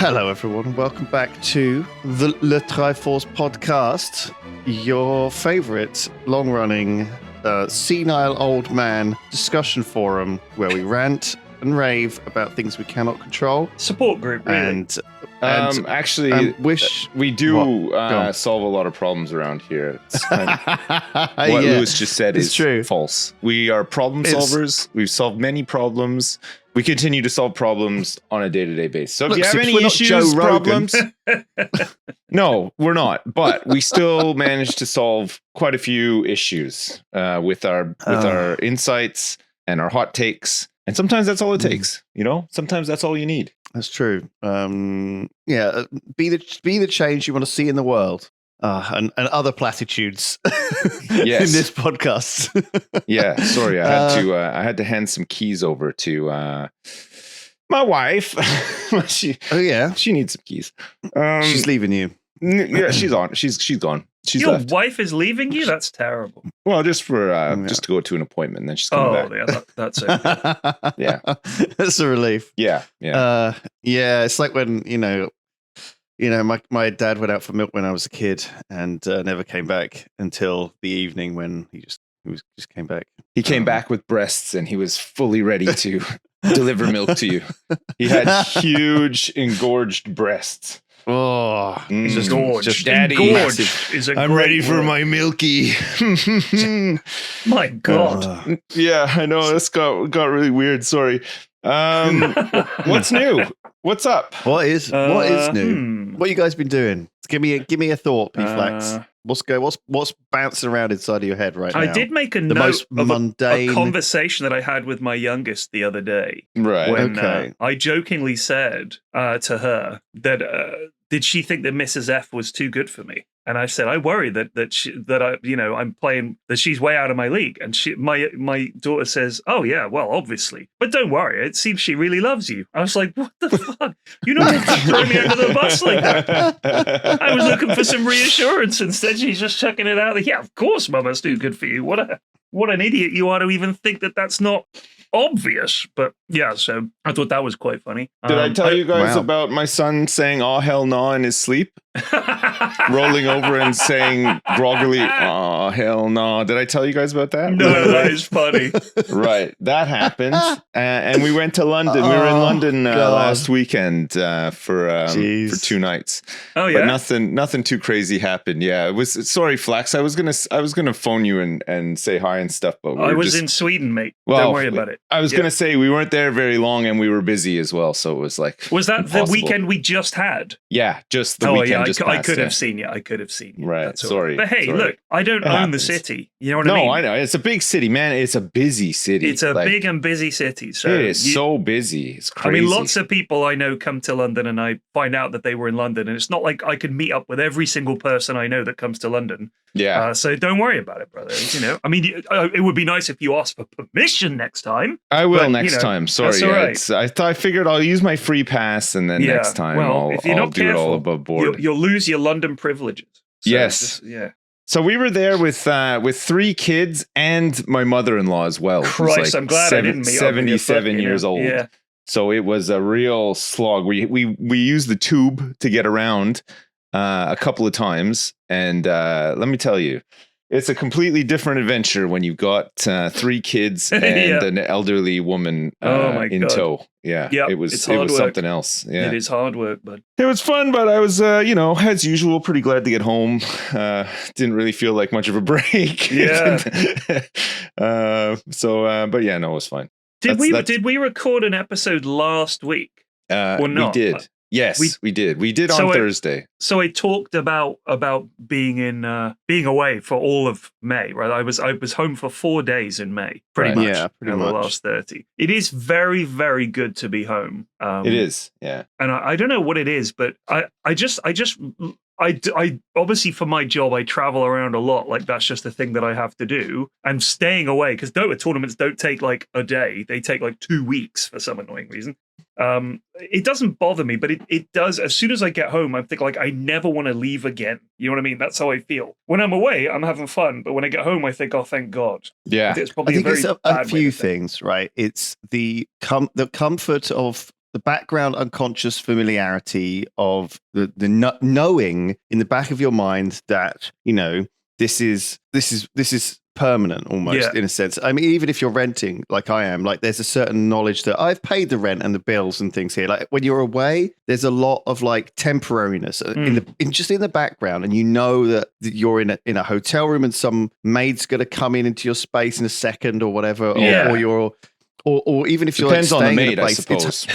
Hello, everyone. Welcome back to the Le Triforce podcast, your favorite long-running senile old man discussion forum where we rant and rave about things we cannot control. Support group, really. And actually, we do solve a lot of problems around here. It's kind of, what Lews just said is true. False. We are problem solvers. We've solved many problems. We continue to solve problems on a day-to-day basis. So if you have any issues, problems, no, we're not. But we still managed to solve quite a few issues with our insights and our hot takes. And sometimes that's all it takes. You know, sometimes that's all you need. That's true. Be the change you want to see in the world. And other platitudes in this podcast. Yeah, sorry, I had to hand some keys over to my wife. She needs some keys. She's leaving you. Yeah, she's gone. She's Your left. wife is leaving you? That's terrible. Well, just for just to go to an appointment, and then she's coming back. Yeah, that's it. Yeah, that's a relief. Yeah. It's like when my dad went out for milk when I was a kid and never came back until the evening when he just came back. He came back with breasts and he was fully ready to deliver milk to you. He had huge engorged breasts. Oh, just daddy. Engorged I'm ready for my milky. My God. Yeah, I know this got really weird. Sorry. What's new? What's up? What is new? What you guys been doing? Give me a thought, P-Flax. What's bouncing around inside of your head right now? I did make a note of a conversation that I had with my youngest the other day. Right. When I jokingly said to her that did she think that Mrs. F was too good for me? And I said, I worry I'm playing, that she's way out of my league. And my daughter says, oh yeah, well, obviously. But don't worry, it seems she really loves you. I was like, what the fuck? You're not going to throw me under the bus like that. I was looking for some reassurance. Instead, she's just chucking it out there. Yeah, of course, Mama's too good for you. What an idiot you are to even think that that's not obvious. But yeah, so I thought that was quite funny. Did I tell you guys about my son saying "oh hell no" in his sleep? Rolling over and saying groggily, "oh hell no." Did I tell you guys about that? No, that is funny. Right, that happened, and we went to London. We were in London last weekend for 2 nights. Oh yeah, but nothing too crazy happened. Yeah, it was. Sorry, Flax. I was gonna phone you and say hi and stuff, but I was in Sweden, mate. Don't worry about it. I was gonna say we weren't there very long, and we were busy as well. So it was like, was that impossible. The weekend we just had? Yeah, just the weekend. Yeah, just I could have seen you. I could have seen you. Right. That's sorry. But hey, look, I don't own the city. You know what I mean? No, I know. It's a big city, man. It's a busy city. It's a big and busy city. So it is so busy. It's crazy. I mean, lots of people I know come to London and I find out that they were in London. And it's not like I can meet up with every single person I know that comes to London. Yeah. So don't worry about it, brother. I mean, it would be nice if you asked for permission next time. I will next time. Sorry. That's all right. I figured I'll use my free pass and then next time I'll do it all above board. You'll lose your London privileges. So yes. So we were there with 3 kids and my mother-in-law as well. Christ, I'm glad I didn't meet 77 years old. Yeah. So it was a real slog. We used the tube to get around a couple of times, and let me tell you, it's a completely different adventure when you've got 3 kids and an elderly woman in tow. Yeah, it was something else. Yeah, it is hard work, but it was fun. But I was, as usual, pretty glad to get home. Didn't really feel like much of a break. Yeah. But yeah, no, it was fine. Did we record an episode last week? Or not? We did. Yes, we did. We did on Thursday. So I talked about being away for all of May, right? I was home for 4 days in May, pretty much. Yeah, pretty much. The last 30. It is very, very good to be home. It is, yeah. And I don't know what it is, but I obviously for my job, I travel around a lot. Like that's just a thing that I have to do. And staying away, because Dota tournaments don't take like a day. They take like 2 weeks for some annoying reason. It doesn't bother me, but it does. As soon as I get home, I think like I never want to leave again. You know what I mean? That's how I feel. When I'm away, I'm having fun. But when I get home, I think, oh, thank God. Yeah. I think it's probably it's a few things, right? It's the comfort of the background unconscious familiarity of the knowing in the back of your mind that, you know, this is permanent almost, in a sense. I mean, even if you're renting like I am, like there's a certain knowledge that I've paid the rent and the bills and things here. Like when you're away, there's a lot of like temporariness just in the background, and you know that you're in a hotel room and some maid's going to come into your space in a second or whatever, or even if you're depends like, on the staying maid, in a place, I suppose.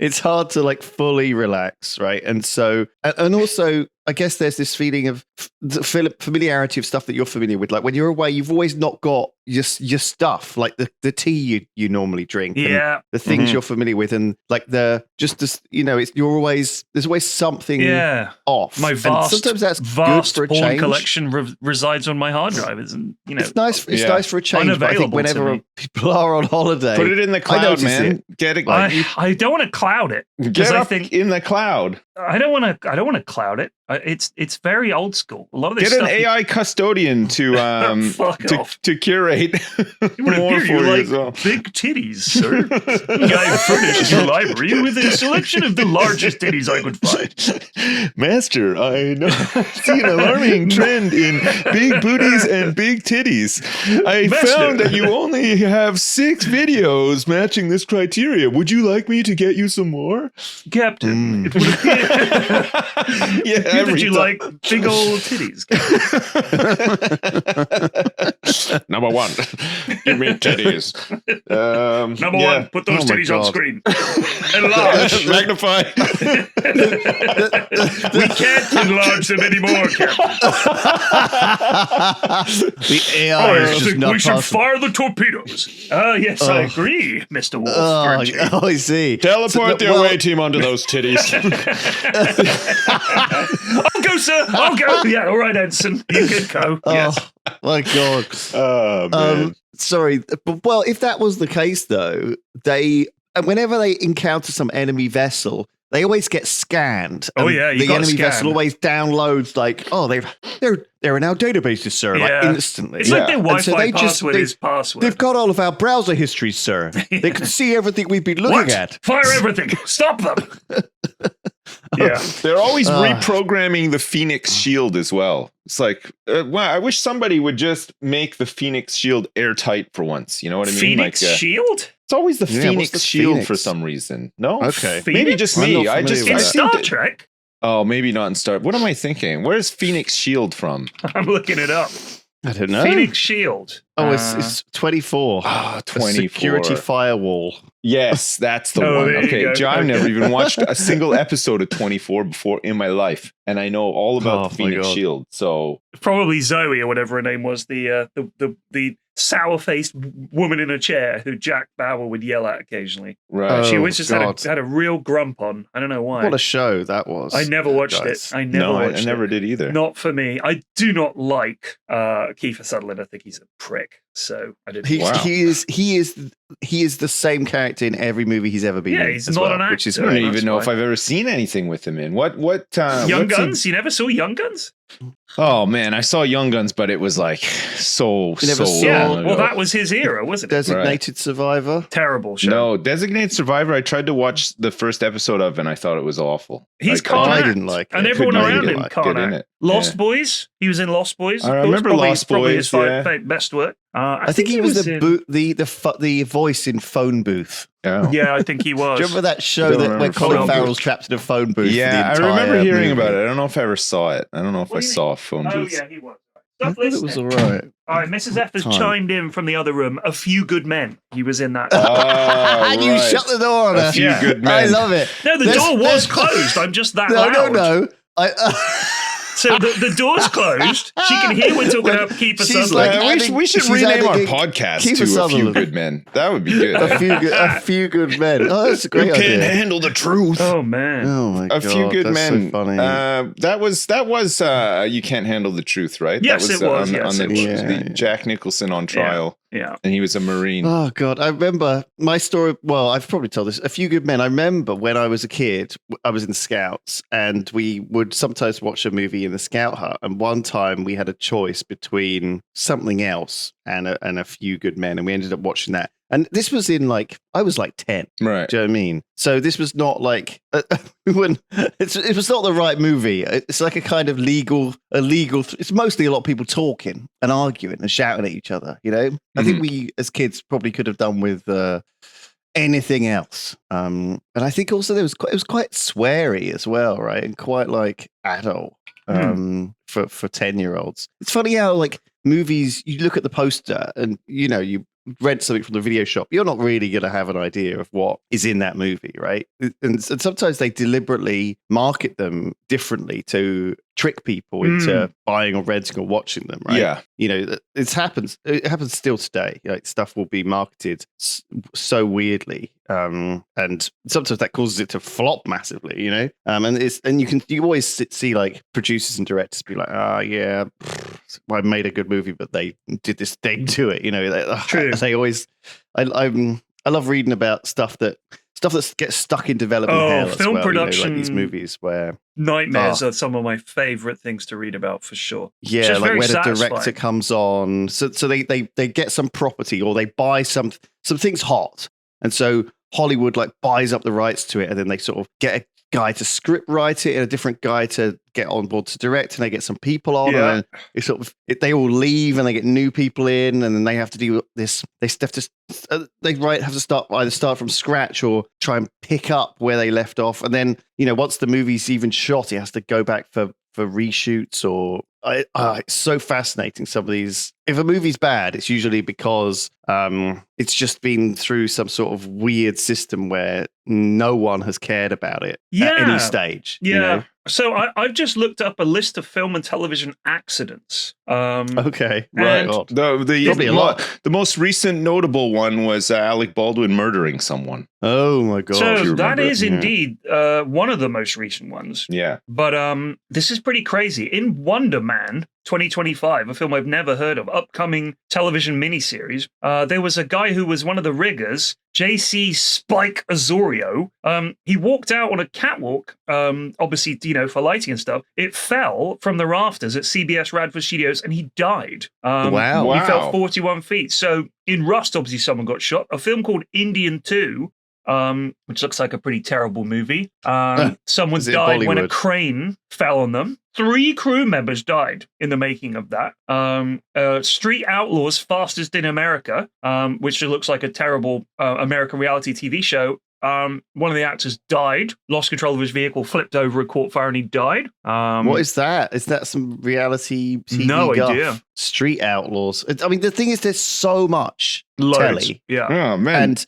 it's hard to like fully relax, right? And so, and also, I guess there's this feeling of familiarity of stuff that you're familiar with. Like when you're away, you've always not got your stuff, like the tea you normally drink, and the things you're familiar with, and like there's always something off. My sometimes that's vast good for a porn change. collection resides on my hard drive, and you know it's nice. It's nice for a change. But I think whenever people are on holiday, put it in the cloud, man. Get it. I don't want to cloud it. Get up in the cloud. I don't want to cloud it. It's very old school. A lot of this Get stuff. an AI custodian to curate more for you as well. Big titties, sir. I furnished your library with a selection of the largest titties I could find. Master, I see an alarming trend in big booties and big titties. I found that you only have 6 videos matching this criteria. Would you like me to get you some more? Captain, it would appear that you like big old titties. Number 1, give me titties. Number 1, put those titties on screen. Enlarge. Magnify. We can't enlarge them anymore, Captain. The AI is just not we should possible. fire the torpedoes. Yes, I agree, Mr. Wolf. I see. Teleport the away team onto those titties. I'll go, sir. I'll go. Yeah, all right, Ensign. You can go. Yes. My God. Oh, man. Sorry. Well, if that was the case, though, whenever they encounter some enemy vessel, they always get scanned. Oh yeah, the enemy vessel always downloads like, they're in our databases, sir, like instantly. It's like their Wi-Fi password is password. They've got all of our browser histories, sir. They can see everything we've been looking at. Fire everything! Stop them! They're always reprogramming the Phoenix Shield as well. It's like, I wish somebody would just make the Phoenix Shield airtight for once. You know what I mean? Phoenix Shield? It's always the Phoenix Shield for some reason. No? Okay. Maybe just me. In Star Trek? Oh, maybe not in Star. What am I thinking? Where's Phoenix Shield from? I'm looking it up. I don't know. Phoenix Shield. Oh, it's 24. 24. A security firewall. Yes, that's the one. Okay, John, I've never even watched a single episode of 24 before in my life, and I know all about the Phoenix Shield. So probably Zoe or whatever her name was, the sour-faced woman in a chair who Jack Bauer would yell at occasionally. Right. She always just had a real grump on. I don't know why. What a show that was. I never watched it. I never did either. Not for me. I do not like Kiefer Sutherland. I think he's a prick. So I didn't. He is the same character in every movie he's ever been in. Yeah, he's not an actor. Which is I don't even know if I've ever seen anything with him in. What Young Guns? You never saw Young Guns? Oh man, I saw Young Guns, but it was like so long ago. Well, that was his era, wasn't it? Designated Survivor. Terrible show. No, Designated Survivor. I tried to watch the first episode of, and I thought it was awful. He's I didn't like it. And everyone around him can't act. Lost Boys. He was in Lost Boys. I remember Lost Boys. Probably his best work. I think he was the voice in Phone Booth. Oh. Yeah, I think he was. Do you remember that show where Colin Farrell's trapped in a phone booth? Yeah, I remember hearing about it. I don't know if I ever saw it. I don't know if I saw Phone Booth. Oh yeah, he was. I thought it was all right. All right, Mrs. F has chimed in from the other room. A Few Good Men. He was in that. And you shut the door on her. A Few Good Men. I love it. No, the door was closed. I'm just that loud. No. So the door's closed. She can hear we're talking about Kiefer Sutherland. We should rename our podcast to A Few Good Men. That would be good. A few good men. Oh, that's a great idea. Who can handle the truth? Oh man. Oh my god. A Few Good Men. So funny. That was You Can't Handle the Truth, right? Yes, that was, it was. On the Jack Nicholson on trial. Yeah. And he was a Marine. Oh, God. I remember my story. Well, I've probably told this. A Few Good Men. I remember when I was a kid, I was in Scouts, and we would sometimes watch a movie in the Scout Hut. And one time we had a choice between something else and a Few Good Men, and we ended up watching that. And this was in like, I was like 10. Right. Do you know what I mean? So this was not like, it was not the right movie. It's like a kind of it's mostly a lot of people talking and arguing and shouting at each other, you know? I think we as kids probably could have done with anything else. And I think also it was quite sweary as well, right? And quite like adult for 10-year-olds. It's funny how like movies, you look at the poster and you rent something from the video shop, you're not really going to have an idea of what is in that movie, right? And sometimes they deliberately market them differently to trick people into buying or renting or watching them, right? Yeah. It happens still today. Like, stuff will be marketed so weirdly, and sometimes that causes it to flop massively, and you always see like producers and directors be like, yeah, I made a good movie, but they did this thing to it, True. They always, I love reading about stuff that gets stuck in development hell as film well, production, like these movies where nightmares are some of my favorite things to read about, for sure. Yeah, like where the director comes on, so they get some property or they buy some things hot, and so Hollywood like buys up the rights to it, and then they sort of get a guy to script write it and a different guy to get on board to direct, and they get some people on, and then they all leave and they get new people in, and then they have to do this. They have to start from scratch or try and pick up where they left off, and then once the movie's even shot, it has to go back for reshoots or. It's so fascinating. Some of these, if a movie's bad, it's usually because it's just been through some sort of weird system where no one has cared about it at any stage. Yeah. So I've just looked up a list of film and television accidents. Okay, right. The most recent notable one was Alec Baldwin murdering someone. Oh my god! So that is indeed one of the most recent ones. Yeah. But this is pretty crazy. In Wonder Man 2025, a film I've never heard of, upcoming television miniseries, there was a guy who was one of the riggers, JC Spike Azorio. He walked out on a catwalk, obviously, for lighting and stuff. It fell from the rafters at CBS Radford Studios and he died. Wow. He fell 41 feet. So in Rust, obviously, someone got shot. A film called Indian 2, which looks like a pretty terrible movie. Someone died when a crane fell on them. 3 crew members died in the making of that. Street Outlaws Fastest in America, which looks like a terrible American reality TV show. One of the actors died, lost control of his vehicle, flipped over, and caught fire, and he died. What is that? Is that some reality TV No guff? idea. Street Outlaws. I mean, the thing is, there's so much telly. Yeah. Oh, man. And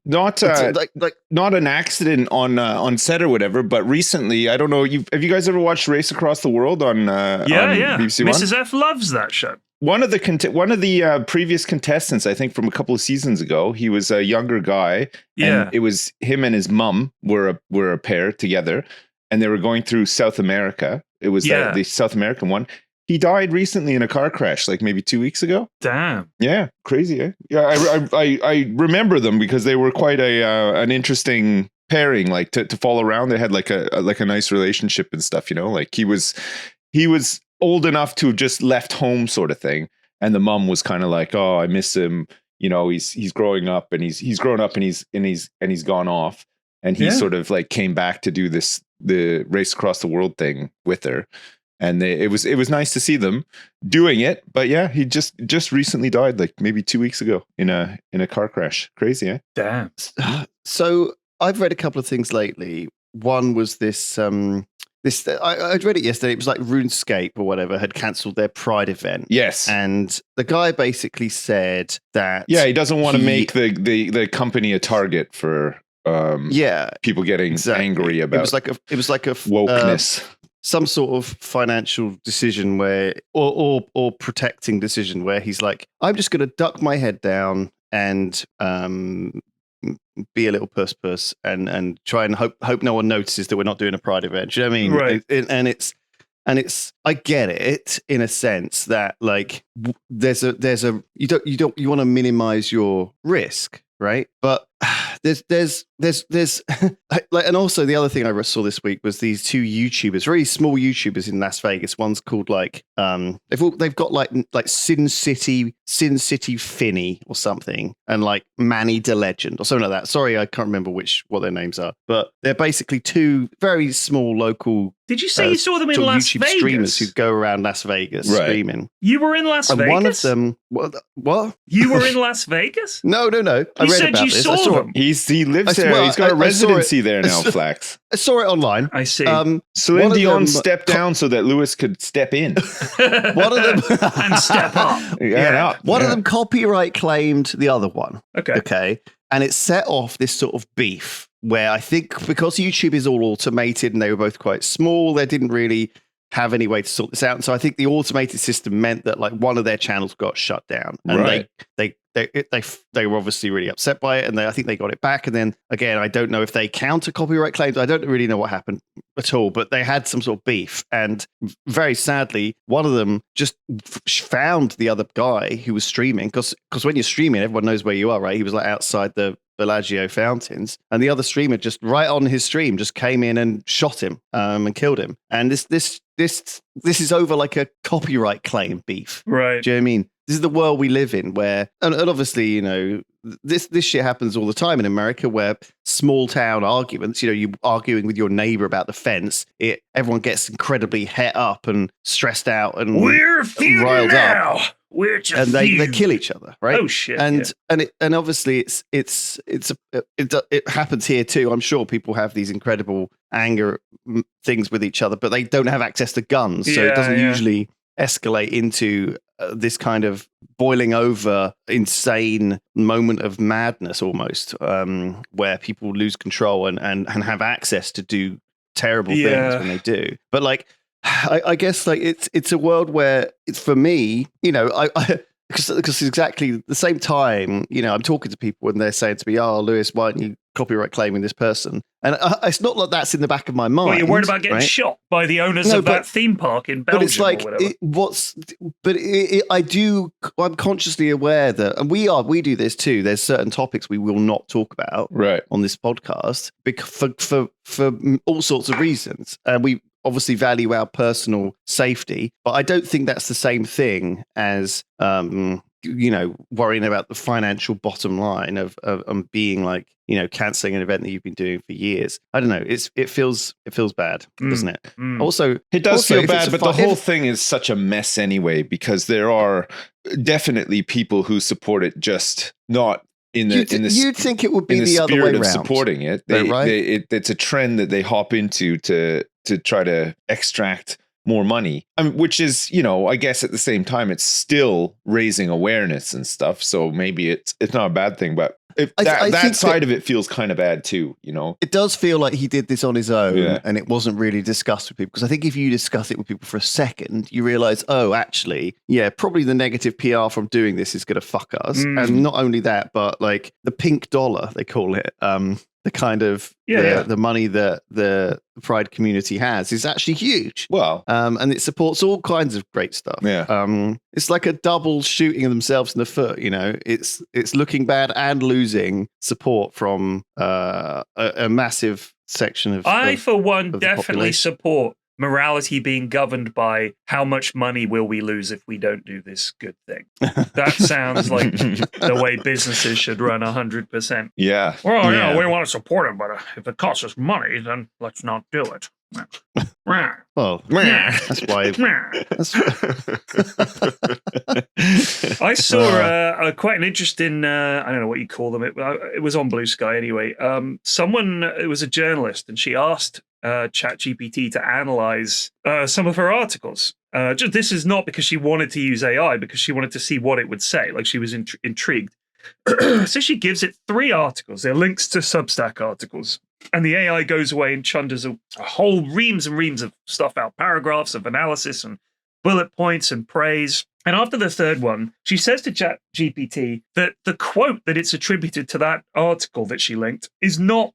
not an accident on set or whatever, but recently, I don't know, have you guys ever watched Race Across the World on BBC One? Mrs. F loves that show. One of the previous contestants, I think from a couple of seasons ago, he was a younger guy. Yeah. And it was him and his mum were a pair together, and they were going through South America. It was the South American one. He died recently in a car crash, like maybe 2 weeks ago. Damn. Yeah, crazy. Eh? Yeah, I remember them because they were quite an interesting pairing. Like to follow around, they had like a nice relationship and stuff. Like he was old enough to have just left home, sort of thing. And the mum was kind of like, "Oh, I miss him. He's growing up, and he's grown up, and he's gone off." And he sort of like came back to do the Race Across the World thing with her. And it was nice to see them doing it, but yeah, he just recently died, like maybe 2 weeks ago in a car crash. Crazy, eh? Damn. So I've read a couple of things lately. One was this. I'd read it yesterday. It was like RuneScape or whatever had cancelled their Pride event. Yes, and the guy basically said that he doesn't want to make the company a target for people getting angry about. It was like a wokeness. Some sort of financial decision where, or protecting decision where he's like, I'm just going to duck my head down and be a little puss and try and hope no one notices that we're not doing a Pride event. Do you know what I mean? Right. And it's I get it in a sense that like there's a you want to minimize your risk, right? But there's there's like, and also the other thing I saw this week was these two YouTubers, very small YouTubers in Las Vegas. One's called like they've got like Sin City Finney or something, and like Manny the Legend or something like that. Sorry, I can't remember what their names are, but they're basically two very small local. Did you say you saw them in Las YouTube Vegas? Streamers who go around Las Vegas streaming. You were in Las Vegas? One of them. What? You were in Las Vegas? No. You said you saw them. He lives there. He's got a residency there now, Flax. I saw it online. I see. Celine Dion stepped down so that Lewis could step in. One of them and step up. One of them copyright claimed the other one. Okay. And it set off this sort of beef where I think because YouTube is all automated and they were both quite small, they didn't really have any way to sort this out. And so I think the automated system meant that like one of their channels got shut down, and they were obviously really upset by it, and I think they got it back. And then again, I don't know if they counter copyright claims. I don't really know what happened at all, but they had some sort of beef, and very sadly, one of them just found the other guy who was streaming because when you're streaming, everyone knows where you are, right? He was like outside the Bellagio fountains, and the other streamer just right on his stream just came in and shot him and killed him. And this is over like a copyright claim beef, right? Do you know what I mean? This is the world we live in, where and obviously, you know, this shit happens all the time in America, where small town arguments, you know, you arguing with your neighbor about the fence, everyone gets incredibly het up and stressed out and we're feuding riled now. Up. We're just and they kill each other, right? Oh shit! And obviously it happens here too. I'm sure people have these incredible anger things with each other, but they don't have access to guns, so it doesn't usually escalate into this kind of boiling over insane moment of madness almost, where people lose control and have access to do terrible things when they do. But like, I guess like it's a world where it's, for me, you know, because exactly the same time, you know, I'm talking to people and they're saying to me, "Oh, Lewis, why aren't you copyright claiming this person?" And it's not like that's in the back of my mind. Well, you're worried about getting shot by the owners of that theme park in Belgium, but it's like, or whatever. I'm consciously aware that, and we do this too. There's certain topics we will not talk about on this podcast for all sorts of reasons, and we obviously value our personal safety, but I don't think that's the same thing as you know, worrying about the financial bottom line of being like, you know, canceling an event that you've been doing for years. I don't know. It feels bad, doesn't it? Also, it does feel bad, but the whole thing is such a mess anyway, because there are definitely people who support it, just not you'd think it would be the other way around. Supporting it, it's a trend that they hop into to try to extract more money. Which is, you know, I guess at the same time, it's still raising awareness and stuff. So maybe it's not a bad thing, but that side of it feels kind of bad too, you know? It does feel like he did this on his own and it wasn't really discussed with people. Because I think if you discuss it with people for a second, you realize, oh, actually, probably the negative PR from doing this is going to fuck us. And not only that, but like the pink dollar, they call it, the kind of the money that the Pride community has is actually huge. Well, and it supports all kinds of great stuff. It's like a double shooting themselves in the foot. You know, it's looking bad and losing support from a massive section of. I, for one, of definitely support morality being governed by how much money will we lose if we don't do this good thing. That sounds like the way businesses should run 100%. Yeah. Well, we want to support it, but if it costs us money, then let's not do it. Well, that's why. I saw quite an interesting, I don't know what you call them. It was on Blue Sky anyway. It was a journalist, and she asked ChatGPT to analyze some of her articles. This is not because she wanted to use AI, because she wanted to see what it would say. Like, she was intrigued. So she gives it 3 articles. They're links to Substack articles. And the AI goes away and chunders a whole reams and reams of stuff out, paragraphs of analysis and bullet points and praise. And after the 3rd one, she says to ChatGPT that the quote that it's attributed to that article that she linked does not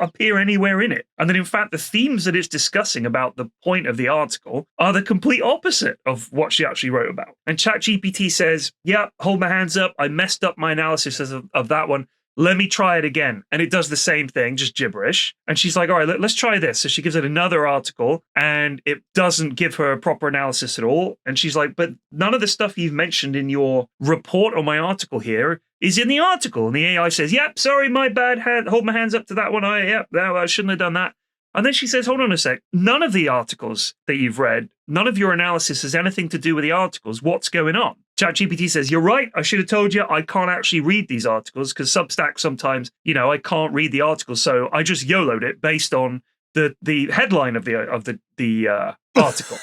appear anywhere in it. And that, in fact, the themes that it's discussing about the point of the article are the complete opposite of what she actually wrote about. And ChatGPT says, hold my hands up. I messed up my analysis of that one. let me try it again. And it does the same thing, just gibberish. And she's like, all right, let's try this. So she gives it another article and it doesn't give her a proper analysis at all. And she's like, but none of the stuff you've mentioned in your report on my article here is in the article. And the AI says, yep, sorry, my bad. Hold my hands up to that one. I shouldn't have done that. And then she says, hold on a sec. None of the articles that you've read, none of your analysis has anything to do with the articles. What's going on? ChatGPT says, you're right. I should have told you I can't actually read these articles because Substack sometimes, I can't read the articles. So I just YOLO'd it based on the headline of the article.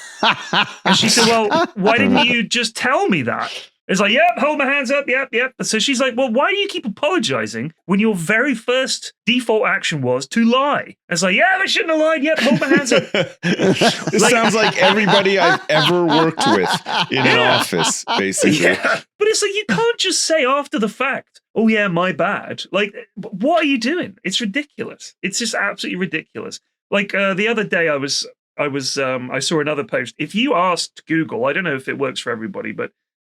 And she said, well, why didn't you just tell me that? It's like, yep, hold my hands up, yep. So she's like, well, why do you keep apologizing when your very first default action was to lie? It's like, yeah, I shouldn't have lied, yep, hold my hands up. This sounds like everybody I've ever worked with in an office, basically. Yeah. But it's like, you can't just say after the fact, oh yeah, my bad. Like, what are you doing? It's ridiculous. It's just absolutely ridiculous. Like the other day I saw another post. If you asked Google, I don't know if it works for everybody, but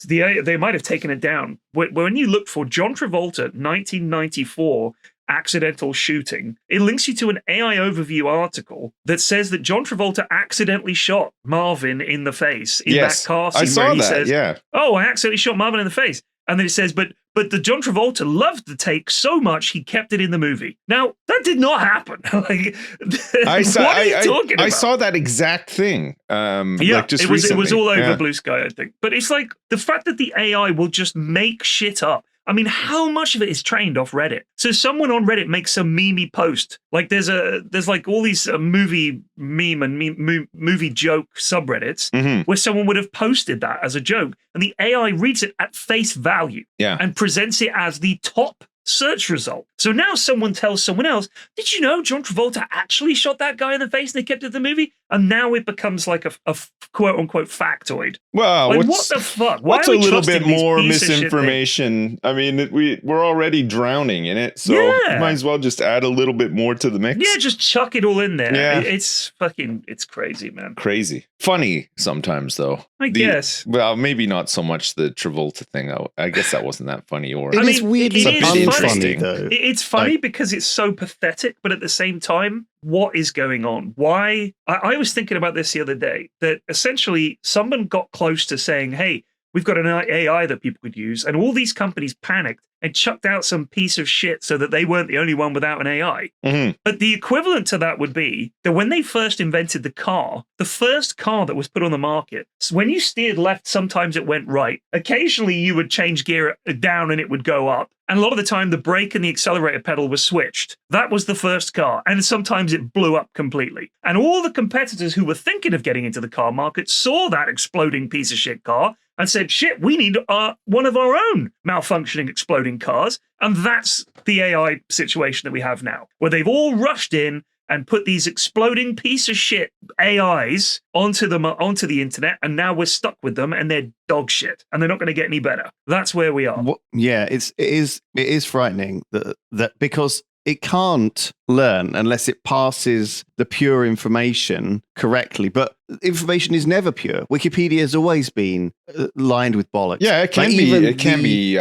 they might have taken it down. When you look for John Travolta 1994 accidental shooting, it links you to an AI overview article that says that John Travolta accidentally shot Marvin in the face in that car scene. I saw where he that, says, yeah. oh, I accidentally shot Marvin in the face. And then it says, but the John Travolta loved the take so much he kept it in the movie. Now, that did not happen. Like, what are you talking about? I saw that exact thing. It was all over Blue Sky, I think. But it's like the fact that the AI will just make shit up. I mean, how much of it is trained off Reddit? So someone on Reddit makes some memey post. Like there's like all these movie meme and movie joke subreddits where someone would have posted that as a joke, and the AI reads it at face value and presents it as the top search result. So now someone tells someone else, did you know John Travolta actually shot that guy in the face and they kept it in the movie? And now it becomes like a quote unquote factoid. Well, like, what the fuck? What's a little bit more misinformation? I mean, we're already drowning in it, so might as well just add a little bit more to the mix. Yeah, just chuck it all in there. Yeah. It's crazy, man. Crazy. Funny sometimes, though. I guess. Well, maybe not so much the Travolta thing. I guess that wasn't that funny. Or it's weirdly interesting, though. It's funny because it's so pathetic, but at the same time, what is going on? Why? I was thinking about this the other day, that essentially someone got close to saying, hey, we've got an AI that people could use, and all these companies panicked and chucked out some piece of shit so that they weren't the only one without an AI. But the equivalent to that would be that when they first invented the car, the first car that was put on the market, so when you steered left, sometimes it went right. Occasionally you would change gear down and it would go up. And a lot of the time, the brake and the accelerator pedal was switched. That was the first car. And sometimes it blew up completely. And all the competitors who were thinking of getting into the car market saw that exploding piece of shit car and said, shit, we need one of our own malfunctioning exploding cars. And that's the AI situation that we have now, where they've all rushed in and put these exploding piece of shit AIs onto the internet, and now we're stuck with them, and they're dog shit, and they're not going to get any better. That's where we are. It is frightening that because it can't learn unless it passes the pure information correctly. But information is never pure. Wikipedia has always been lined with bollocks. Yeah, it can be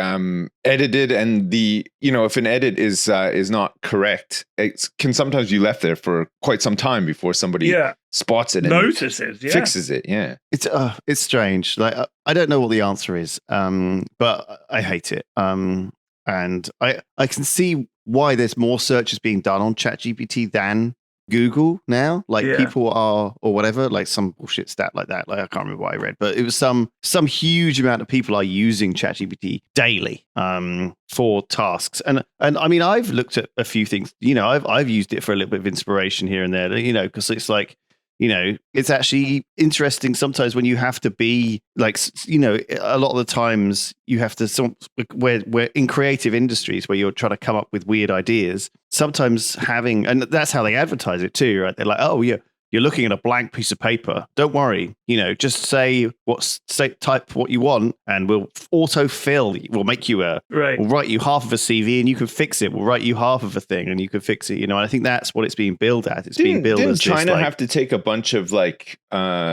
edited, and if an edit is not correct, it can sometimes be left there for quite some time before somebody spots it and notices, fixes it. Yeah, it's strange. Like I don't know what the answer is, but I hate it. And I can see why there's more searches being done on ChatGPT than Google now. Like people are, or whatever, like some bullshit stat like that. Like I can't remember what I read, but it was some huge amount of people are using ChatGPT daily for tasks. And I mean, I've looked at a few things. I've used it for a little bit of inspiration here and there. Because it's like, it's actually interesting sometimes when you have to be like, a lot of the times you have to, where in creative industries where you're trying to come up with weird ideas, sometimes and that's how they advertise it too, right? They're like, oh yeah, you're looking at a blank piece of paper. Don't worry, just type what you want, and we'll auto-fill. We'll make you we'll write you half of a CV, and you can fix it. We'll write you half of a thing, and you can fix it. And I think that's what it's being billed at. It's being billed as China have to take a bunch of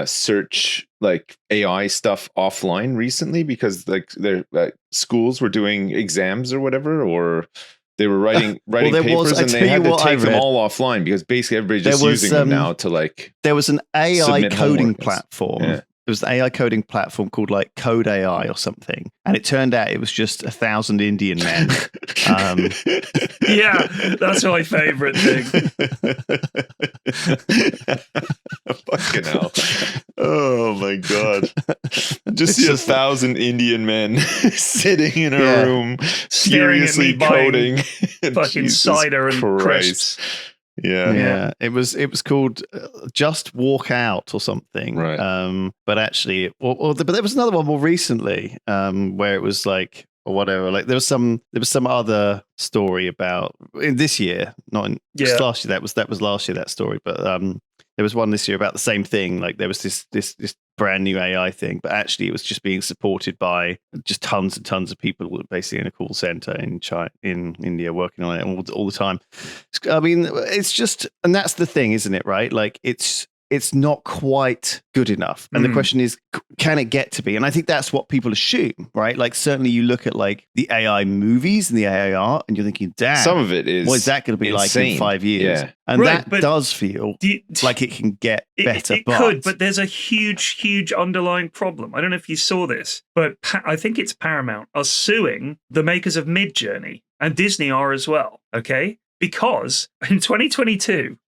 search AI stuff offline recently because their schools were doing exams or whatever, or They were writing papers, and they had to take them all offline because basically everybody's just using them now to like. There was an AI coding platform. Yeah. It was an AI coding platform called like Code AI or something, and it turned out it was just 1,000 Indian men. Yeah, that's my favorite thing. Fucking hell! Oh my god! Just see 1,000 Indian men sitting in a room, furiously coding, fucking cider and crisps. Yeah. It was called Just Walk Out or something. Right. But actually, but there was another one more recently where it was like, or whatever. Like there was some other story about in this year, not in last year. That was last year, that story. But there was one this year about the same thing. Like there was this brand new AI thing, but actually it was just being supported by just tons and tons of people basically in a call center in China, in India, working on it all the time. I mean, it's just, and that's the thing, isn't it? Right? Like it's not quite good enough. And the question is, can it get to be? And I think that's what people assume, right? Like certainly you look at like the AI movies and the AI art and you're thinking, damn, some of it is, what is that going to be insane. Like in 5 years? Yeah. And that does feel like it can get better. It could, but there's a huge underlying problem. I don't know if you saw this, but I think it's Paramount are suing the makers of Midjourney, and Disney are as well, okay? Because in 2022,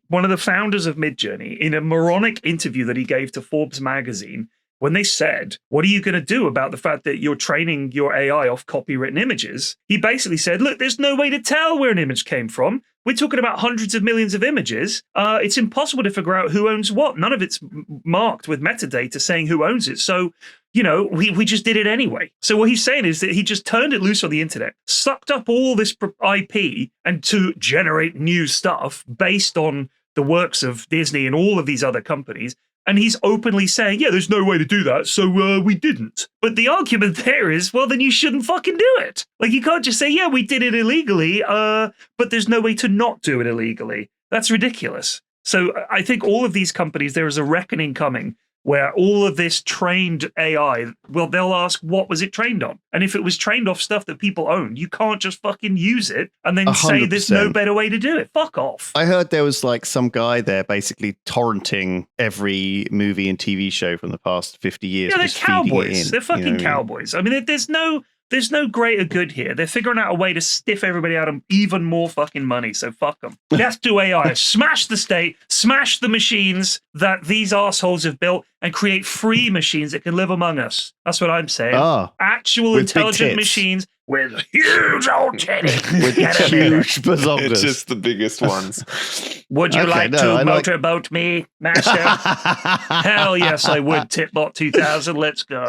one of the founders of Midjourney, in a moronic interview that he gave to Forbes magazine, when they said, what are you going to do about the fact that you're training your AI off copywritten images? He basically said, look, there's no way to tell where an image came from. We're talking about hundreds of millions of images. It's impossible to figure out who owns what. None of it's marked with metadata saying who owns it. So, we just did it anyway. So what he's saying is that he just turned it loose on the internet, sucked up all this IP and to generate new stuff based on the works of Disney and all of these other companies. And he's openly saying, yeah, there's no way to do that, so we didn't. But the argument there is, well, then you shouldn't fucking do it. Like, you can't just say, yeah, we did it illegally, but there's no way to not do it illegally. That's ridiculous. So I think all of these companies, there is a reckoning coming where all of this trained AI, well, they'll ask, what was it trained on? And if it was trained off stuff that people own, you can't just fucking use it and then 100%. Say there's no better way to do it. Fuck off. I heard there was like some guy there basically torrenting every movie and TV show from the past 50 years. Yeah, they're cowboys. They're fucking cowboys. I mean, there's no greater good here. They're figuring out a way to stiff everybody out of even more fucking money, so fuck them. Let's do AI. Smash the state, smash the machines that these assholes have built, and create free machines that can live among us. That's what I'm saying. Actual intelligent machines with huge old titties. With huge bazongas. Just the biggest ones. Would you like to motorboat me, master? Hell yes, I would, Titbot 2000. Let's go.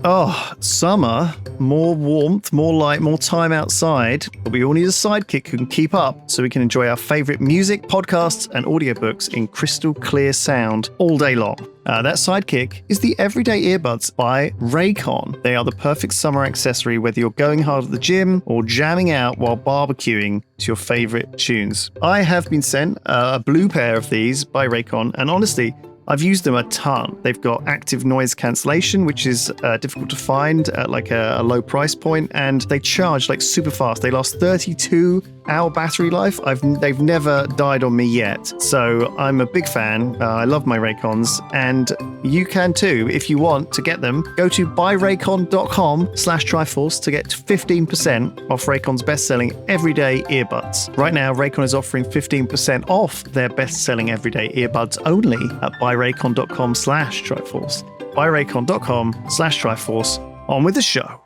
Oh, summer, more warmth, more light, more time outside, but we all need a sidekick who can keep up so we can enjoy our favourite music, podcasts and audiobooks in crystal clear sound all day long. That sidekick is the Everyday Earbuds by Raycon. They are the perfect summer accessory whether you're going hard at the gym or jamming out while barbecuing to your favourite tunes. I have been sent a blue pair of these by Raycon, and honestly, I've used them a ton. They've got active noise cancellation, which is difficult to find at like a low price point, and they charge like super fast. They last 32-hour battery life. They've never died on me yet, so I'm a big fan. I love my Raycons, and you can too. If you want to get them, go to buyraycon.com/Triforce to get 15% off Raycon's best-selling everyday earbuds. Right now, Raycon is offering 15% off their best-selling everyday earbuds only at buyraycon.com/Triforce. buyraycon.com/Triforce. On with the show.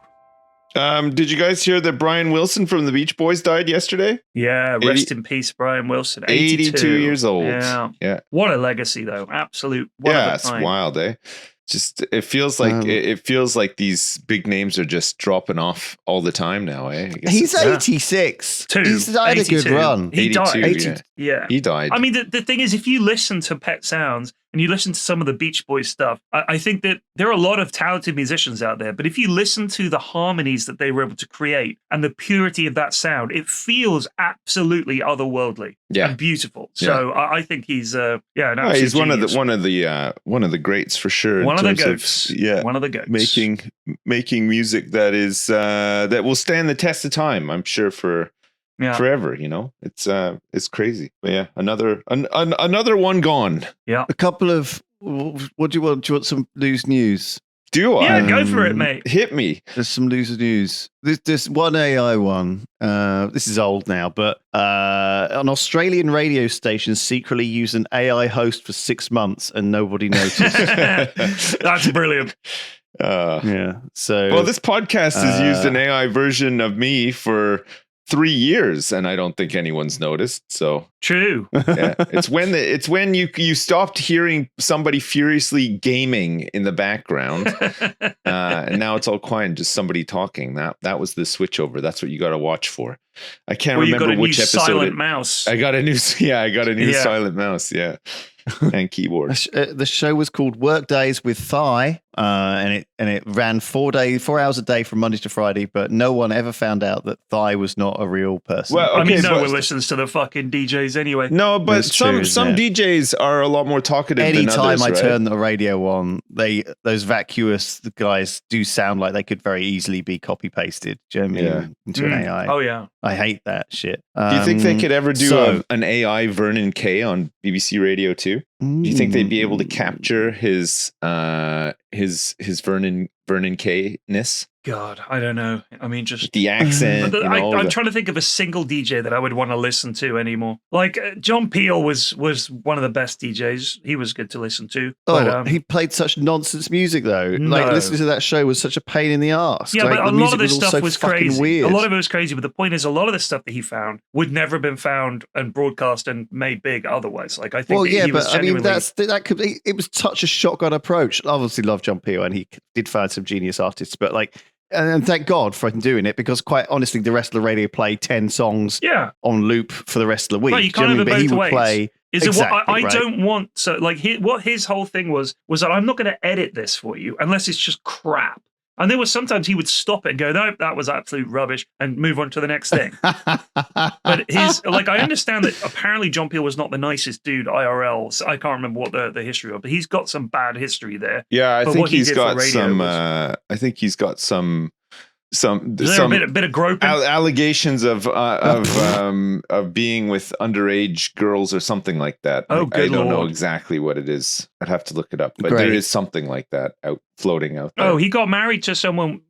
Did you guys hear that Brian Wilson from the Beach Boys died yesterday? Yeah, rest in peace, Brian Wilson. 82 years old. Yeah. What a legacy, though. Absolute. It's wild, eh? Just it feels like these big names are just dropping off all the time now, eh? He's 86. He's had 82. A good run. He died. Yeah. He died. I mean, the thing is, if you listen to Pet Sounds and you listen to some of the Beach Boys stuff, I think that there are a lot of talented musicians out there, but if you listen to the harmonies that they were able to create and the purity of that sound, it feels absolutely otherworldly and beautiful. So I think he's he's one of the greats for sure. One of the goats. One of the goats. Making music that is that will stand the test of time, I'm sure, for forever. You know, it's crazy. But yeah, another one gone. Yeah, a couple of. What do you want? Do you want some loose news? Do I? Yeah, go for it, mate. Hit me. There's some loose news. This one AI one. This is old now, but an Australian radio station secretly used an AI host for 6 months and nobody noticed. That's brilliant. So well, this podcast has used an AI version of me for 3 years, and I don't think anyone's noticed. So true. It's when you stopped hearing somebody furiously gaming in the background, and now it's all quiet and just somebody talking. That was the switchover. That's what you got to watch for. I can't remember which episode. Silent mouse. I got a new silent mouse. Yeah. And keyboard. The show was called Workdays with Thigh, and it ran 4 hours a day from Monday to Friday, but no one ever found out that Thigh was not a real person. Well, okay, no one listens to the fucking DJs anyway. No, but some DJs are a lot more talkative than others. Anytime I turn the radio on, those vacuous guys do sound like they could very easily be copy pasted into an AI. Oh yeah, I hate that shit. Do you think they could ever do an AI Vernon Kay on BBC Radio 2? Do you think they'd be able to capture his Vernon Kay-ness? God, I don't know. I mean, just the accent. I'm trying to think of a single DJ that I would want to listen to anymore. Like John Peel was one of the best DJs. He was good to listen to. But, he played such nonsense music though. No. Like listening to that show was such a pain in the ass. Yeah, like, but a lot of this stuff was crazy. Weird. A lot of it was crazy. But the point is, a lot of the stuff that he found would never have been found and broadcast and made big otherwise. Like I think. It was such a shotgun approach. I obviously love John Peel, and he did find some genius artists, but like. And thank God for him doing it, because quite honestly, the rest of the radio played 10 songs on loop for the rest of the week. Well, you can't have it both ways. Play I don't want so like what his whole thing was that I'm not going to edit this for you unless it's just crap. And there was sometimes he would stop it and go, no, that was absolute rubbish, and move on to the next thing. But I understand that apparently John Peel was not the nicest dude IRL. So I can't remember what the history of, but he's got some bad history there. Yeah, I think he's got some. I think he's got some bit of groping allegations of being with underage girls or something like that. Oh, I don't know Lord. exactly what it is. I'd have to look it up, but there is something like that floating out there. Oh, he got married to someone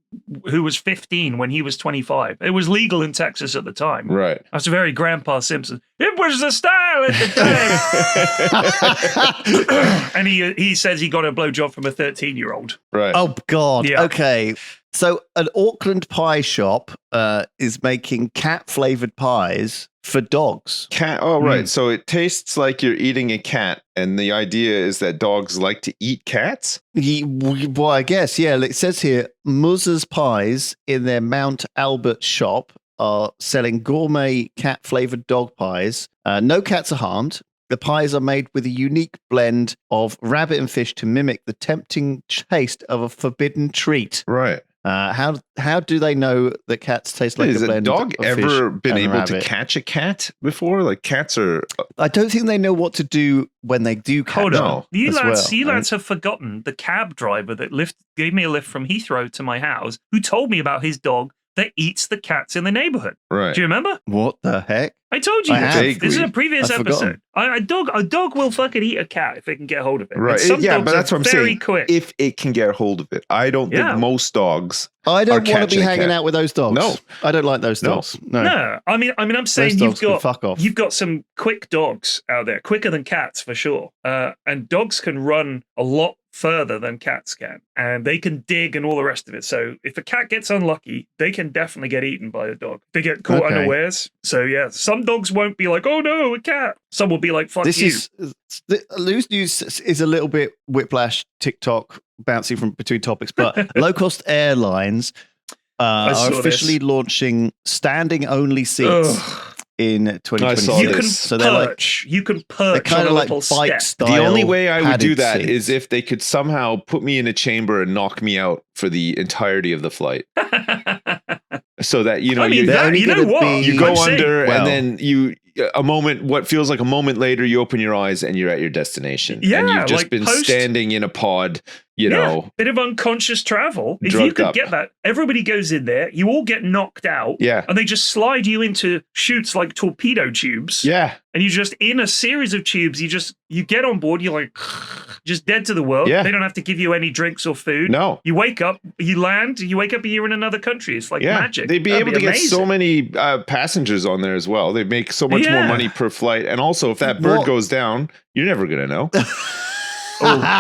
who was 15 when he was 25. It was legal in Texas at the time. Right. That's very Grandpa Simpson. It was the style at the time. And he says he got a blowjob from a 13-year-old. Right. Oh, God. Yeah. Okay. So an Auckland pie shop is making cat-flavored pies for dogs. Cat. Oh, right. So it tastes like you're eating a cat, and the idea is that dogs like to eat cats? Well, I guess, yeah. It says here, Muzzer's Pies in their Mount Albert shop are selling gourmet cat-flavored dog pies. No cats are harmed. The pies are made with a unique blend of rabbit and fish to mimic the tempting taste of a forbidden treat. Right. How do they know that cats taste like a blend of fish? Has a dog ever been able rabbit? to catch a cat before? Like cats are. I don't think they know what to do when they do catch Hold on. them. You lads have forgotten the cab driver that gave me a lift from Heathrow to my house, who told me about his dog that eats the cats in the neighborhood. Right. Do you remember? What the heck? I told you this. This is a previous I've episode. A dog will fucking eat a cat if it can get hold of it. Right. Yeah, but that's what I'm saying. Quick. If it can get hold of it. I don't think most dogs. I don't want to be hanging out with those dogs. No. I don't like those dogs. No. I mean, I'm saying fuck off. You've got some quick dogs out there, quicker than cats for sure. And dogs can run a lot further than cats can, and they can dig and all the rest of it. So if a cat gets unlucky, they can definitely get eaten by a dog. They get caught unawares. So yeah, some dogs won't be like, oh no, a cat. Some will be like, fuck you. Loose news is a little bit whiplash TikTok bouncing from between topics, but low-cost airlines are officially launching standing-only seats. in 2020. You can so perch. You can perch kind on of a like little bike step. style. The only way I would do that seats. is if they could somehow put me in a chamber and knock me out for the entirety of the flight. So that, you know, I mean, you go under well, and then what feels like a moment later, you open your eyes and you're at your destination. Yeah, and you've just like been standing in a pod, you know. Bit of unconscious travel. If you could get that, everybody goes in there, you all get knocked out. Yeah. And they just slide you into chutes like torpedo tubes. Yeah. And you just, in a series of tubes, you get on board, you're like, just dead to the world. Yeah. They don't have to give you any drinks or food. No. You wake up, you land, you wake up and you're in another country. It's like magic. They'd be able to get so many passengers on there as well. They make so much more money per flight. And also, if that bird goes down, you're never going to know.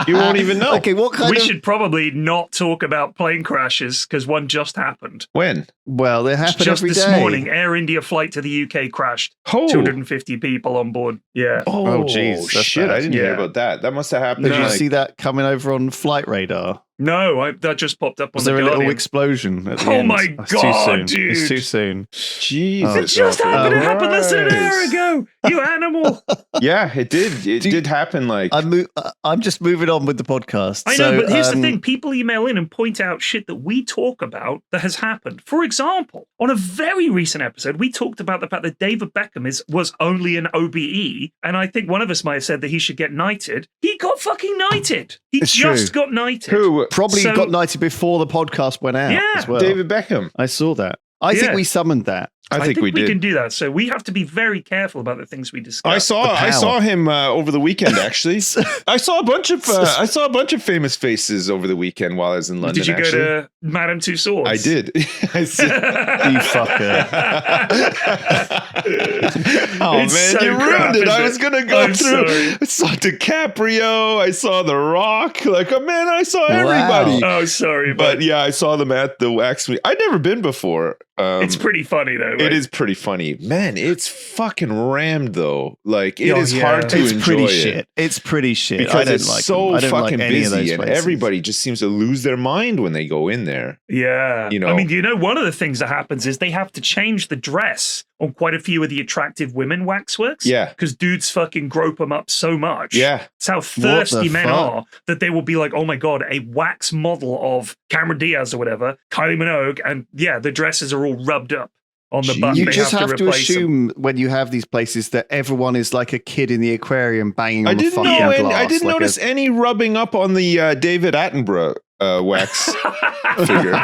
You won't even know. Okay, we should probably not talk about plane crashes because one just happened. When? Well, they happen just every this day. morning. Air India flight to the UK crashed. 250 people on board. Yeah. Oh, jeez. Shit, I didn't hear about that. That must have happened. Did you see that coming over on Flight Radar? No, that just popped up on Was the there a Guardian. little explosion at the Oh end? my God, dude. It's too soon. Jesus. It just happened. It happened less than an hour ago. You animal. Yeah, it did. It did happen. Like I'm just moving on with the podcast. I know, but here's the thing. People email in and point out shit that we talk about that has happened. For example, on a very recent episode, we talked about the fact that David Beckham was only an OBE. And I think one of us might have said that he should get knighted. He got fucking knighted. He just got knighted. Who? Probably got knighted before the podcast went out as well. David Beckham. I saw that. I think we summoned that. I think we did. can do that. So we have to be very careful about the things we discuss. I saw him over the weekend. Actually, I saw a bunch of famous faces over the weekend while I was in London. Did you go to Madame Tussauds? I did. I said, you fucker. Oh man, you ruined it. I was gonna go through. I saw DiCaprio. I saw The Rock. Like, oh man, I saw everybody. Oh, sorry, but yeah, I saw them at the wax meet. I'd never been before. It's pretty funny though. Right? It is pretty funny, man. It's fucking rammed though. Like it is hard to enjoy it. It's pretty shit because it's so fucking busy, and everybody just seems to lose their mind when they go in there. Yeah, you know. I mean, one of the things that happens is they have to change the dress on quite a few of the attractive women waxworks. Yeah, because dudes fucking grope them up so much. Yeah, it's how thirsty men are that they will be like, oh my god, a wax model of Cameron Diaz or whatever, Kylie Minogue, and the dresses are all rubbed up on the butt. You just have to assume when you have these places that everyone is like a kid in the aquarium banging on the fucking glass. I didn't notice any rubbing up on the David Attenborough wax figure.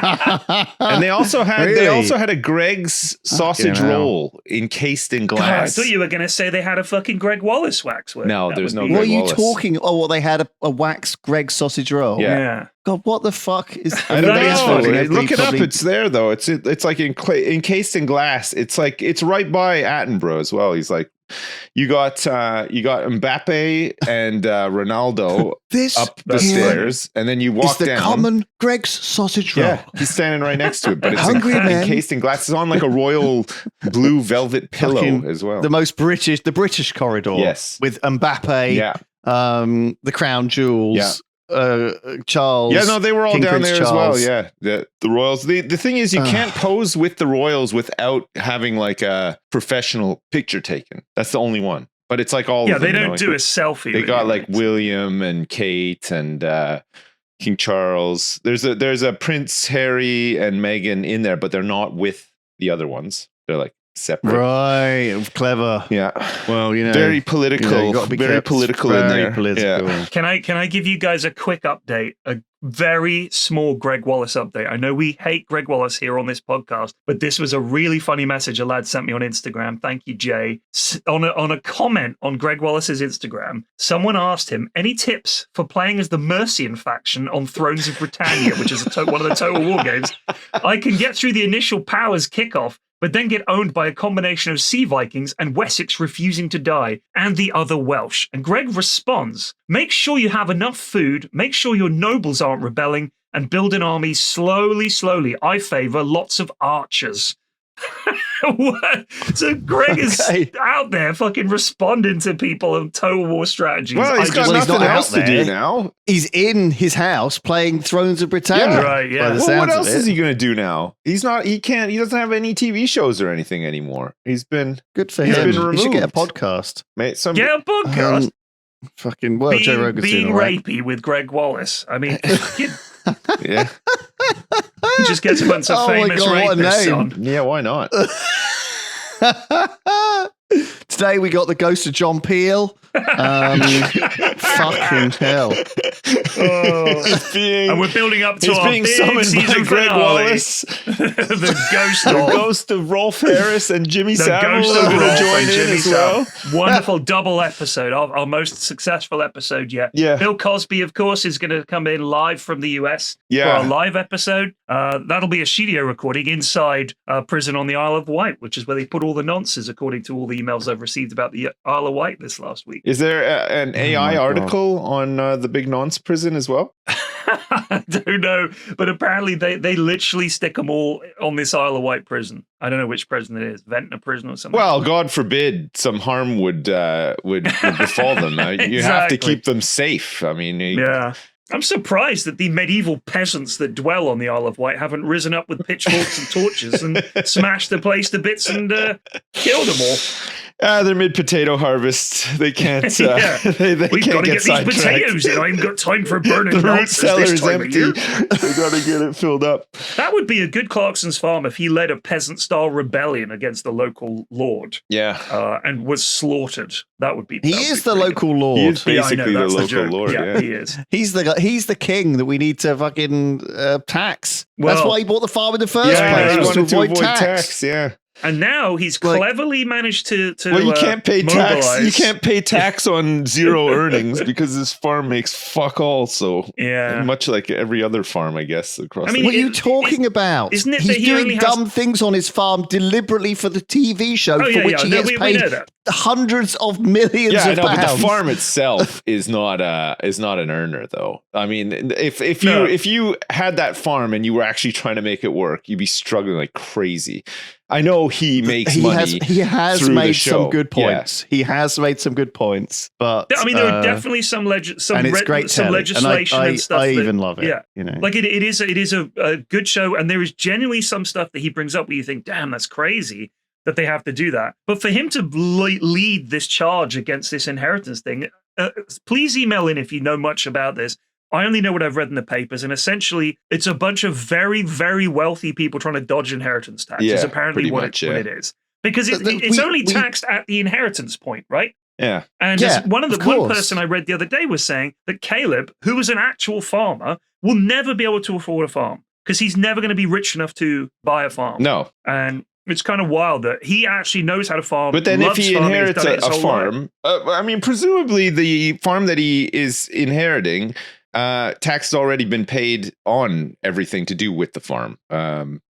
And they also had a Greg's sausage roll encased in glass. God, I thought you were going to say they had a fucking Greg Wallace waxwork. No, there's no Greg What are you Wallace. talking? Oh, well, they had a wax Greg sausage roll. Yeah. God, what the fuck is? I don't know. Look it up. It's there though. It's like encased in glass. It's like it's right by Attenborough as well. He's like, you got Mbappe and Ronaldo up the stairs, and then you walk down. It's the common Greg's sausage roll. Yeah, he's standing right next to it, but it's encased in glass. It's on like a royal blue velvet pillow as well. The British corridor. Yes, with Mbappe. Yeah, the crown jewels. Yeah. Charles. Yeah, no, they were all King down Prince there Charles. as well. Yeah, the royals. The thing is, you can't pose with the royals without having like a professional picture taken. That's the only one. But it's like all. Yeah, of them, they don't do a selfie. They got like William and Kate and King Charles. There's a Prince Harry and Meghan in there, but they're not with the other ones. They're like separate. Right, clever. Yeah. Well, very political. Very political in there. Political. Yeah. Can I give you guys a quick update? A very small Greg Wallace update. I know we hate Greg Wallace here on this podcast, but this was a really funny message a lad sent me on Instagram. Thank you, Jay. On a comment on Greg Wallace's Instagram, someone asked him any tips for playing as the Mercian faction on Thrones of Britannia, which is one of the Total War games. I can get through the initial powers kickoff, but then get owned by a combination of Sea Vikings and Wessex refusing to die, and the other Welsh. And Greg responds, make sure you have enough food, make sure your nobles aren't rebelling, and build an army slowly. I favour lots of archers. What? So Greg is out there fucking responding to people of Total War strategies. Well, he's got nothing else to do now. He's in his house playing Thrones of Britannia. Yeah, right, yeah. Well, what else is he going to do now? He doesn't have any TV shows or anything anymore. He's been good for him. He should get a podcast. Mate, get a podcast. Fucking well, Joe Rogan's being doing right. rapey with Greg Wallace. I mean, yeah. He just gets a bunch of famous rapists on. Yeah, why not? Today we got the ghost of John Peel. Fucking hell. And we're building up to our big season Greg finale. Wallace. the ghost of Rolf Harris and Jimmy Savile are going to join in as well. Wonderful double episode, our most successful episode yet. Yeah. Bill Cosby, of course, is going to come in live from the US for our live episode. That'll be a studio recording inside prison on the Isle of Wight, which is where they put all the nonsense, according to all the emails I've received about the Isle of Wight this last week. Is there an AI article on the Big Nonce prison as well? I don't know, but apparently they literally stick them all on this Isle of Wight prison. I don't know which prison it is, Ventnor prison or something. Well, God forbid some harm would befall them. You have to keep them safe. I mean, yeah. I'm surprised that the medieval peasants that dwell on the Isle of Wight haven't risen up with pitchforks and torches and smashed the place to bits and killed them all. They're mid-potato harvest. They can't. We've got to get these potatoes in. I haven't got time for burning the root cellar is empty. We got to get it filled up. That would be a good Clarkson's farm if he led a peasant-style rebellion against the local lord. Yeah, and was slaughtered. That would be. He is the local lord. He is basically the local lord. Yeah, he is. He's the king that we need to fucking tax. Well, that's why he bought the farm in the first place. He wanted to avoid tax. Yeah. And now he's cleverly managed to well, you can't pay mobilize. tax. You can't pay tax on zero earnings because this farm makes fuck all. So much like every other farm, I guess, across. I mean, what are you talking about? Isn't it he's that he doing dumb things on his farm deliberately for the TV show for which he gets paid hundreds of millions of pounds. But the farm itself is not an earner, though. I mean, if you had that farm and you were actually trying to make it work, you'd be struggling like crazy. I know he makes money. He has made some good points. Yeah. He has made some good points, but I mean, there are definitely some legislation and stuff. I even love it. Yeah, you know, like it is a good show, and there is genuinely some stuff that he brings up where you think, "Damn, that's crazy that they have to do that." But for him to lead this charge against this inheritance thing, please email in if you know much about this. I only know what I've read in the papers, and essentially it's a bunch of very, very wealthy people trying to dodge inheritance tax is apparently what it is. Because it's only taxed at the inheritance point, right? Yeah. And one person I read the other day was saying that Caleb, who was an actual farmer, will never be able to afford a farm because he's never going to be rich enough to buy a farm. No. And it's kind of wild that he actually knows how to farm. But then if he inherits a farm, I mean, presumably the farm that he is inheriting, tax has already been paid on everything to do with the farm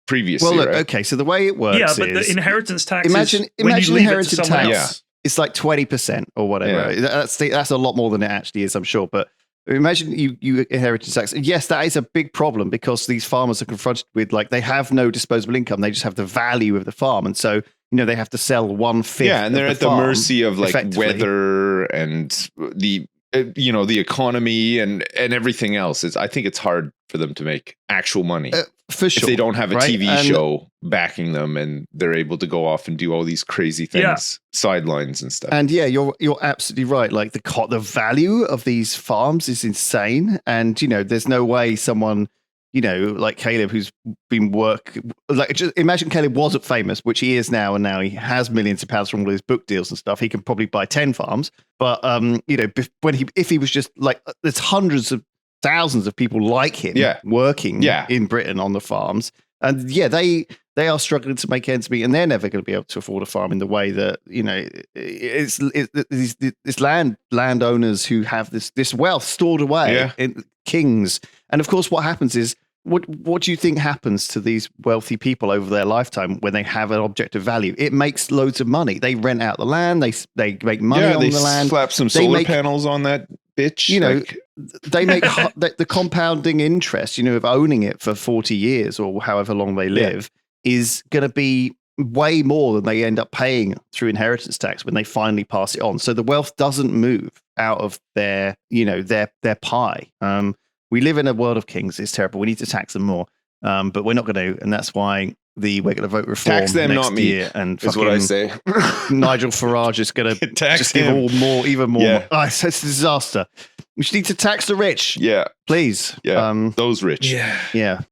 previously. Well, look, okay, so the way it works but the inheritance tax imagine inherited tax. It's like 20% or whatever. Yeah. That's a lot more than it actually is, I'm sure. But imagine you inherited tax. Yes, that is a big problem because these farmers are confronted with, like, they have no disposable income. They just have the value of the farm. And so, they have to sell 1/5. Yeah, and they're at the mercy of like weather and the economy and everything else. I think it's hard for them to make actual money for sure, if they don't have a TV show backing them and they're able to go off and do all these crazy things, sidelines and stuff. And you're absolutely right. Like the value of these farms is insane, and there's no way someone like Caleb, who's been just imagine Caleb wasn't famous, which he is now, and now he has millions of pounds from all his book deals and stuff. He can probably buy 10 farms, but if he was just like, there's hundreds of thousands of people like him working in Britain on the farms, and they are struggling to make ends meet, and they're never going to be able to afford a farm in the way that it's landowners who have this wealth stored away in kings. And of course, what happens is, what do you think happens to these wealthy people over their lifetime when they have an object of value? It makes loads of money. They rent out the land. They make money on the land. Slap some solar panels on that bitch. They make the compounding interest, of owning it for 40 years or however long they live is going to be way more than they end up paying through inheritance tax when they finally pass it on. So the wealth doesn't move out of their pie. We live in a world of kings. It's terrible. We need to tax them more, but we're not going to, and that's why we're going to vote reform tax them, next not me. Year. And is what I say. Nigel Farage is going to just give even more. Yeah. Oh, it's a disaster. We should need to tax the rich. Yeah, please. Yeah, those rich. Yeah.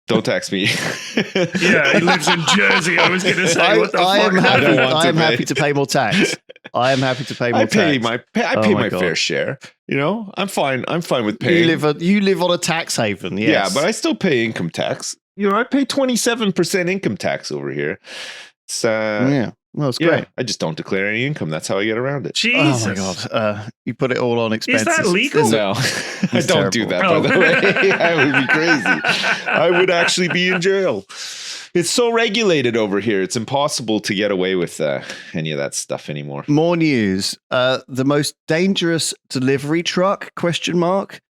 Don't tax me. Yeah, he lives in Jersey. I was going to say, I am happy to pay more tax. I am happy to pay more tax. I pay my fair share. You know, I'm fine with paying. You live on a tax haven. Yes. Yeah, but I still pay income tax. You know, I pay 27% income tax over here. It's well, it's great. I just don't declare any income. That's how I get around it. Jesus. Oh my god! You put it all on expenses. Is that legal? No, I don't do that. By the way, I would be crazy. I would actually be in jail. It's so regulated over here. It's impossible to get away with any of that stuff anymore. More news. The most dangerous delivery truck, ?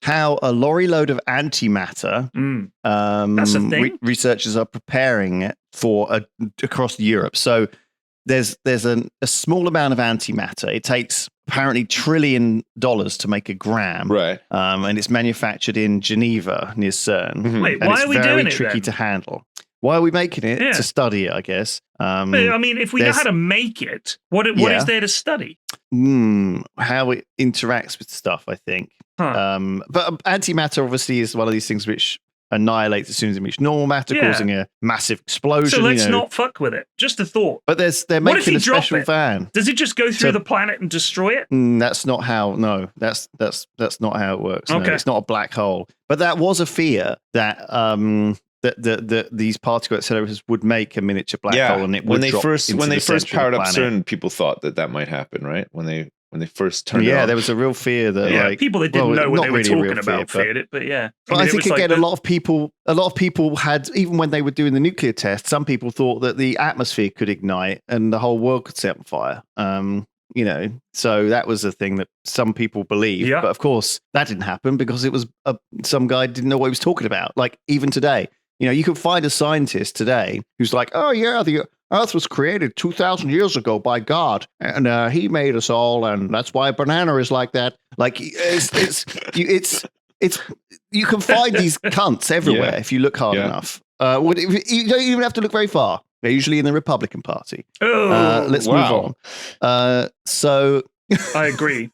How a lorry load of antimatter. That's a thing? Researchers are preparing it for across Europe. So there's a small amount of antimatter. It takes apparently $1 trillion to make a gram. Right. And it's manufactured in Geneva near CERN. Mm-hmm. Wait, and why are we doing it? It's very tricky to handle. Why are we making it? To study it, I guess. I mean, if we know how to make it, what is there to study? How it interacts with stuff, I think. Huh. But antimatter obviously is one of these things which annihilates as soon as it meets normal matter, causing a massive explosion. So let's not fuck with it. Just a thought. But they're making a special van. Does it just go through the planet and destroy it? That's not how. No, that's not how it works. Okay. No, it's not a black hole. But that was a fear that that these particle accelerators would make a miniature black hole, and it would drop when they first powered up CERN, CERN, people thought that might happen, right? When they first turned it on. There was a real fear that people that didn't know what they were talking about feared it, but yeah. But I think again, a lot of people had, even when they were doing the nuclear test, some people thought that the atmosphere could ignite and the whole world could set on fire. So that was a thing that some people believed. Yeah. But of course, that didn't happen because it was some guy didn't know what he was talking about. Like even today, you could find a scientist today who's like, oh yeah, the Earth was created 2,000 years ago by God, and he made us all, and that's why a banana is like that. Like it's you can find these cunts everywhere if you look hard enough. You don't even have to look very far. They're usually in the Republican Party. Let's move on. So I agree.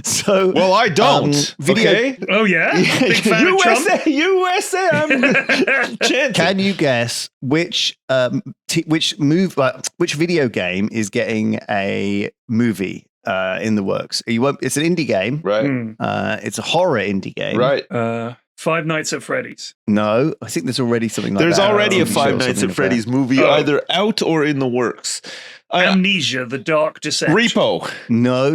So well, I don't. Okay. Oh yeah, big fan of Trump. USA. I'm chanting. Can you guess which video game is getting a movie in the works? It's an indie game, right? It's a horror indie game, right? Five Nights at Freddy's. No, I think there's already something like that. There's already a Five Nights at Freddy's movie either out or in the works. Amnesia, The Dark Descent. Repo. No.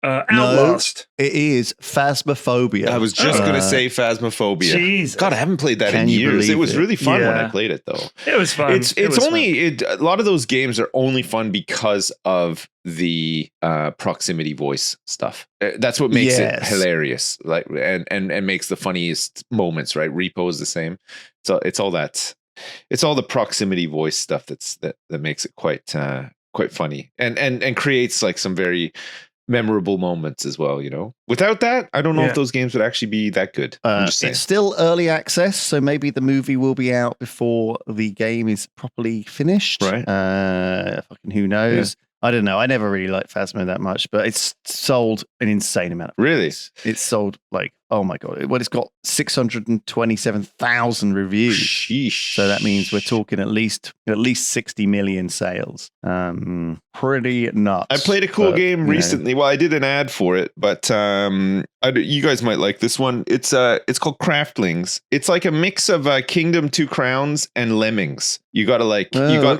Outlast. No, it is Phasmophobia. I was just going to say Phasmophobia. Jesus. God, I haven't played that in years. It was really fun when I played it, though. It was fun. A lot of those games are only fun because of the proximity voice stuff. That's what makes it hilarious, like and makes the funniest moments. Right? Repo is the same. So it's all that. It's all the proximity voice stuff that makes it quite funny and creates like some very memorable moments as well. Without that, I don't know if those games would actually be that good. It's still early access, so maybe the movie will be out before the game is properly finished. Right? Fucking who knows? I don't know. I never really liked Phasmo that much, but it's sold an insane amount of copies. Really? It's sold like, oh my God. Well, it's got 627,000 reviews. Sheesh. So that means we're talking at least 60 million sales. Pretty nuts. I played a cool game recently. Well, I did an ad for it, but you guys might like this one. It's called Craftlings. It's like a mix of Kingdom 2 Crowns and Lemmings. You got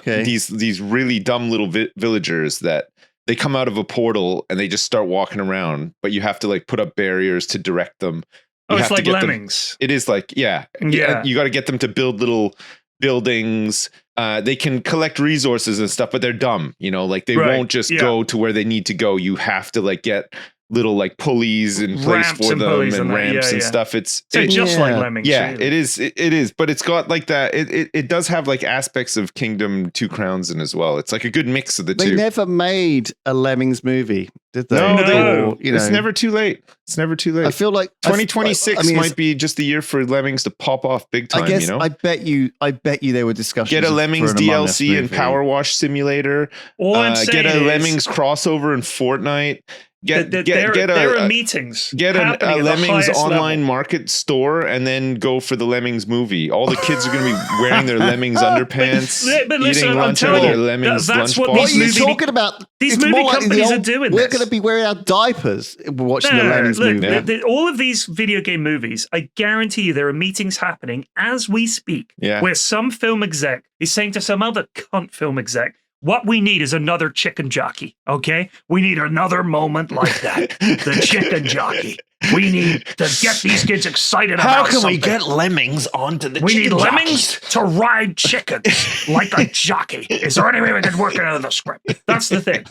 these really dumb little villagers that they come out of a portal and they just start walking around, but you have to like put up barriers to direct them. It's like Lemmings. It is like, yeah. You got to get them to build little buildings. They can collect resources and stuff, but they're dumb. Like they won't just go to where they need to go. You have to like get little like pulleys in place for them and ramps and stuff. It's just like Lemmings. Yeah, really. It is, but it's got like that. It does have like aspects of Kingdom 2 Crowns in as well. It's like a good mix of the two. They never made a Lemmings movie, did they? No. It's never too late. It's never too late. I feel like 2026 might be just the year for Lemmings to pop off big time. I guess, you know, I bet you there were discussions. Get a Lemmings DLC and Power Wash Simulator. All I'm saying get a Lemmings crossover in Fortnite. There are meetings. Get a Lemmings online market store and then go for the Lemmings movie. All the kids are going to be wearing their Lemmings underpants, but listen, eating lunch out of their Lemmings lunchbox. What are you talking about? These movie companies are doing this. We're going to be wearing our diapers watching the Lemmings movie. All of these video game movies, I guarantee you there are meetings happening as we speak where some film exec is saying to some other cunt film exec, what we need is another chicken jockey, okay? We need another moment like that. The chicken jockey. We need to get these kids excited about something. How can we get Lemmings onto the chicken We need jockey? Lemmings to ride chickens like a jockey. Is there any way we can work it out of the script? That's the thing.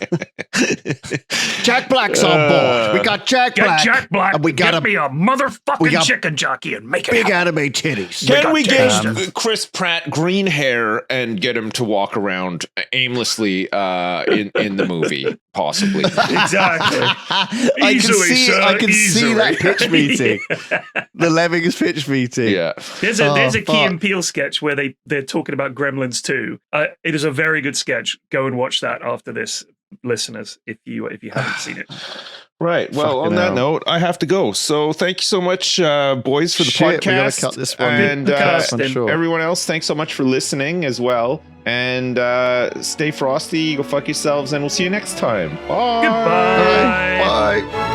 Jack Black's on board. We got Jack Black. Jack Black. And we got me a motherfucking chicken jockey and make it big happen. anime titties. Can we get Chris Pratt green hair and get him to walk around aimlessly in the movie? Possibly. Exactly. I can see that pitch meeting. The Lemmings pitch meeting. Yeah. There's a Key and Peele sketch where they're talking about Gremlins 2. It is a very good sketch. Go and watch that after this, listeners, if you haven't seen it. Right. Well, on that note, I have to go. So thank you so much, boys, for the podcast. We gotta cut this one. And everyone else, thanks so much for listening as well. And stay frosty, go fuck yourselves, and we'll see you next time. Bye. Goodbye. Bye.